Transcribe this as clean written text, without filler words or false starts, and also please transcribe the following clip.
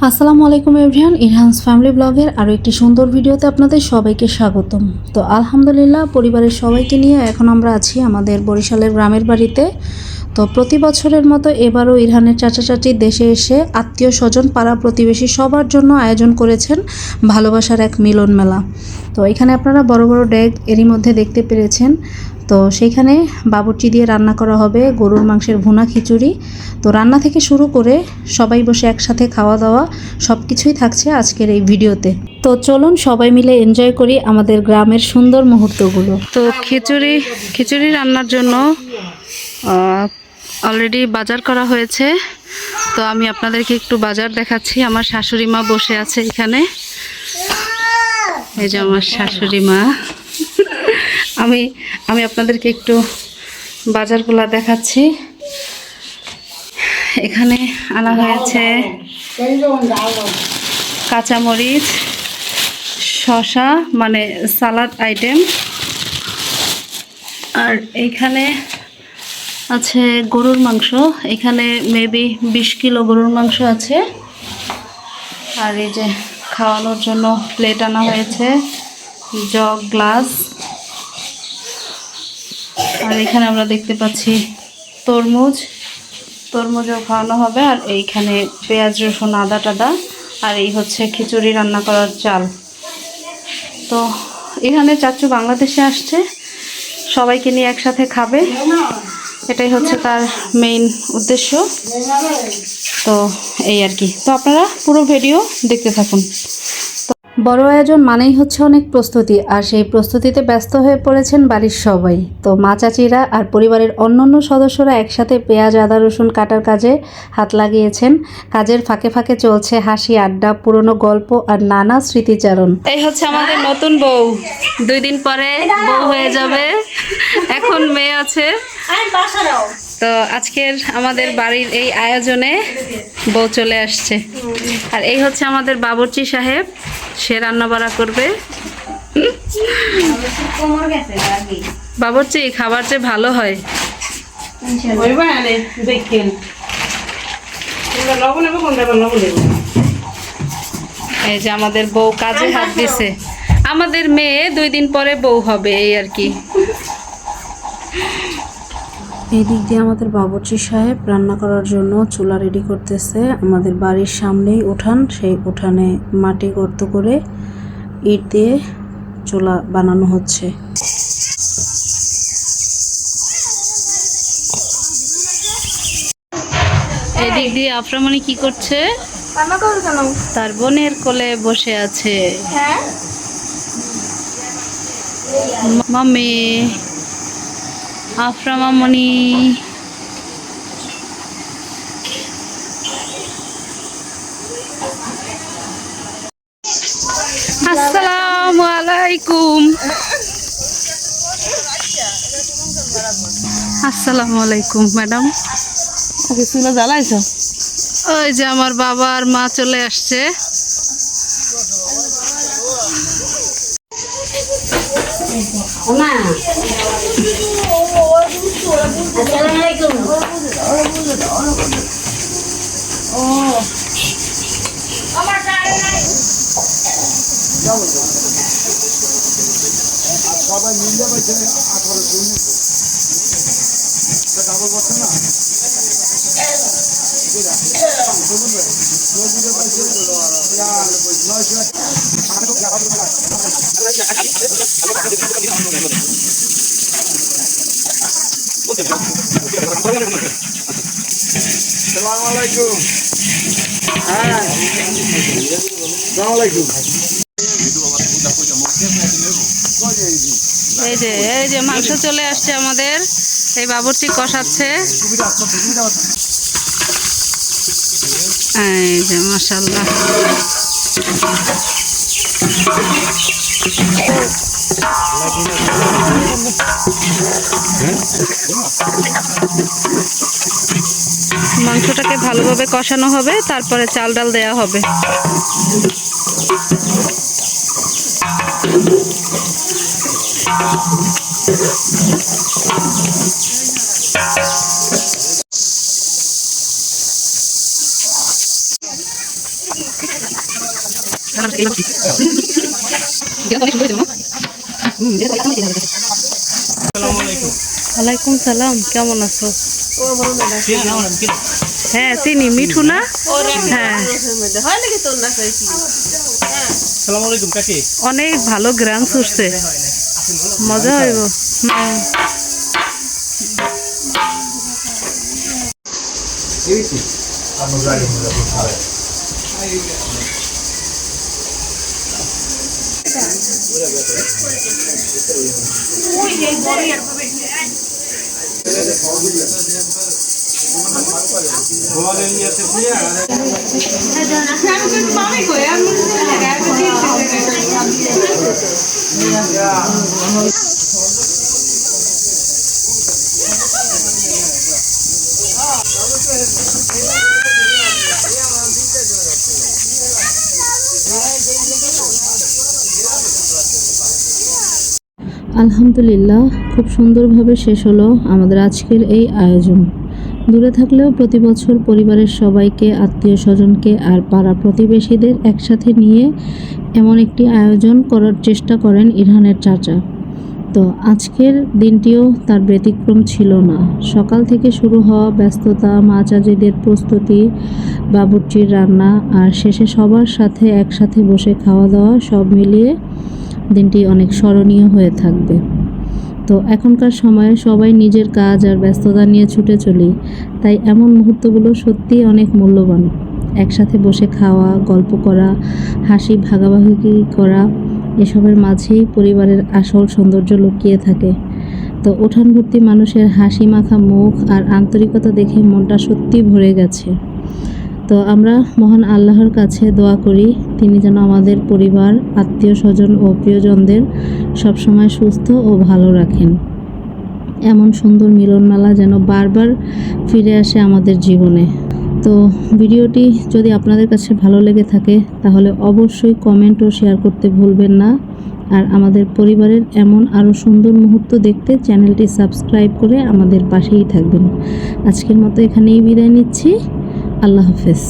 আসসালামু আলাইকুম everyone, ইরহানস family ব্লগের আরও একটি সুন্দর ভিডিওতে আপনাদের সবাইকে স্বাগতম। তো আলহামদুলিল্লাহ পরিবারের সবাইকে নিয়ে এখন আমরা আছি আমাদের বরিশালের গ্রামের বাড়িতে। তো প্রতি বছরের মতো এবারও ইরহানের চাচা চাচি দেশে এসে আত্মীয় স্বজন পাড়া প্রতিবেশী সবার জন্য আয়োজন করেছেন ভালোবাসার এক মিলন মেলা। তো এখানে আপনারা বড় বড় ডেক এরই মধ্যে দেখতে পেরেছেন। তো সেইখানে বাবুর্চি দিয়ে রান্না করা হবে গরুর মাংসের ভুনা খিচুড়ি। তো রান্না থেকে শুরু করে সবাই বসে একসাথে খাওয়া দাওয়া সব কিছুই থাকছে আজকের এই ভিডিওতে। তো চলুন সবাই মিলে এনজয় করি আমাদের গ্রামের সুন্দর মুহূর্তগুলো। তো খিচুড়ি রান্নার জন্য অলরেডি বাজার করা হয়েছে। তো আমি আপনাদেরকে একটু বাজার দেখাচ্ছি। আমার শাশুড়ি মা বসে আছে এখানে, এই যে আমার শাশুড়ি মা। আমি আপনাদেরকে একটু বাজারগুলো দেখাচ্ছি। এখানে আনা হয়েছে কাঁচামরিচ, শসা মানে সালাদ আইটেম, আর এইখানে আছে গরুর মাংস। এখানে মেবি 20 কিলো গরুর মাংস আছে। আর এই যে খাওয়ানোর জন্য প্লেট আনা হয়েছে, জগ, গ্লাস। আর এখানে আমরা দেখতে পাচ্ছি তরমুজও খাওয়ানো হবে। আর এইখানে পেঁয়াজ, রসুন, আদা টাদা। আর এই হচ্ছে খিচুড়ি রান্না করার চাল। তো এখানে চাচু বাংলাদেশে আসছে, সবাইকে নিয়ে একসাথে খাবে, এটাই হচ্ছে তার মেইন উদ্দেশ্য। তো এই আর কি। তো আপনারা পুরো ভিডিও দেখতে থাকুন। বড় আয়োজন মানেই হচ্ছে অনেক প্রস্তুতি, আর সেই প্রস্তুতিতে ব্যস্ত হয়ে পড়েছেন বাড়ির সবাই। তো মা চাচিরা আর পরিবারের অন্যান্য সদস্যরা একসাথে পেঁয়াজ, আদা, রসুন কাটার কাজে হাত লাগিয়েছেন। কাজের ফাঁকে ফাঁকে চলছে হাসি, আড্ডা, পুরনো গল্প আর নানা স্মৃতিচারণ। এই হচ্ছে আমাদের নতুন বউ, 2 দিন পরে বউ হয়ে যাবে, এখন মেয়ে আছে। তো আজকের আমাদের বাড়ির এই আয়োজনে বউ চলে আসছে। আর এই হচ্ছে আমাদের বাবুর্চি সাহেব, সে রান্না বাড়া করবে। বাবুর্চি খাবার যে ভালো হয়। এই যে আমাদের বউ কাজে হাত দিছে। আমাদের মেয়ে 2 দিন পরে বউ হবে, এই আর কি। এই দিক দিয়ে আমাদের বাবুর্চি সাহেব রান্না করার জন্য চুলা রেডি করতেছে। আমাদের বাড়ির সামনেই উঠান, সেই উঠানে মাটি গর্ত করে ইট দিয়ে চুলা বানানো হচ্ছে। এই দিক দিয়ে আফরামণি কি করছে? তার বোনের কোলে বসে আছে। মাম্মি, আফরামামণি। আসসালামু আলাইকুম। আসসালামু আলাইকুম ম্যাডাম। চুলা জ্বালাইছ? ওই যে আমার বাবা আর মা চলে আসছে। এই যে মাংস চলে আসছে আমাদের, এই বাবুর্চি কষাচ্ছে। এই যে মাশাআল্লাহ। মাংসটাকে ভালোভাবে কষানো হবে, তারপরে চাল ডাল দেয়া হবে। ওয়ালাইকুম সালাম, কেমন আছো? হ্যাঁ চিনি, মিঠু না? হ্যাঁ অনেক ভালো গ্রাম ছুটছে, মজা হইব। আলহামদুলিল্লাহ, খুব সুন্দরভাবে শেষ হলো আমাদের আজকের এই আয়োজন। দূরে থাকলেও প্রতি বছর পরিবারের সবাইকে, আত্মীয় স্বজনকে আর পাড়া প্রতিবেশীদের একসাথে নিয়ে এমন একটি আয়োজন করার চেষ্টা করেন ইরহানের চাচা। তো আজকের দিনটিও তার ব্যতিক্রম ছিল না। সকাল থেকে শুরু হওয়া ব্যস্ততা, মা চাচিদের প্রস্তুতি, বাবুর্চির রান্না আর শেষে সবার সাথে একসাথে বসে খাওয়া দাওয়া, সব মিলিয়ে দিনটি অনেক স্মরণীয় হয়ে থাকবে। তো এখনকার সময়ে সবাই নিজের কাজ আর ব্যস্ততা নিয়ে ছুটে চলি, তাই এমন মুহূর্তগুলো সত্যিই অনেক মূল্যবান। একসাথে বসে খাওয়া, গল্প করা, হাসি ভাগাভাগি করা, এসবের মাঝেই পরিবারের আসল সৌন্দর্য লুকিয়ে থাকে। তো উঠান ভর্তি মানুষের হাসি মাখা মুখ আর আন্তরিকতা দেখে মনটা সত্যি ভরে গেছে। তো আমরা মহান আল্লাহর কাছে দোয়া করি, তিনি যেন আমাদের পরিবার, আত্মীয় স্বজন ও প্রিয়জনদের সবসময় সুস্থ ও ভালো রাখেন। এমন সুন্দর মিলনমেলা যেন বারবার ফিরে আসে আমাদের জীবনে। তো ভিডিওটি যদি আপনাদের কাছে ভালো লেগে থাকে তাহলে অবশ্যই কমেন্ট ও শেয়ার করতে ভুলবেন না। আর আমাদের পরিবারের এমন আরও সুন্দর মুহূর্ত দেখতে চ্যানেলটি সাবস্ক্রাইব করে আমাদের পাশেই থাকবেন। আজকের মতো এখানেই বিদায় নিচ্ছি। আল্লাহ হাফেজ।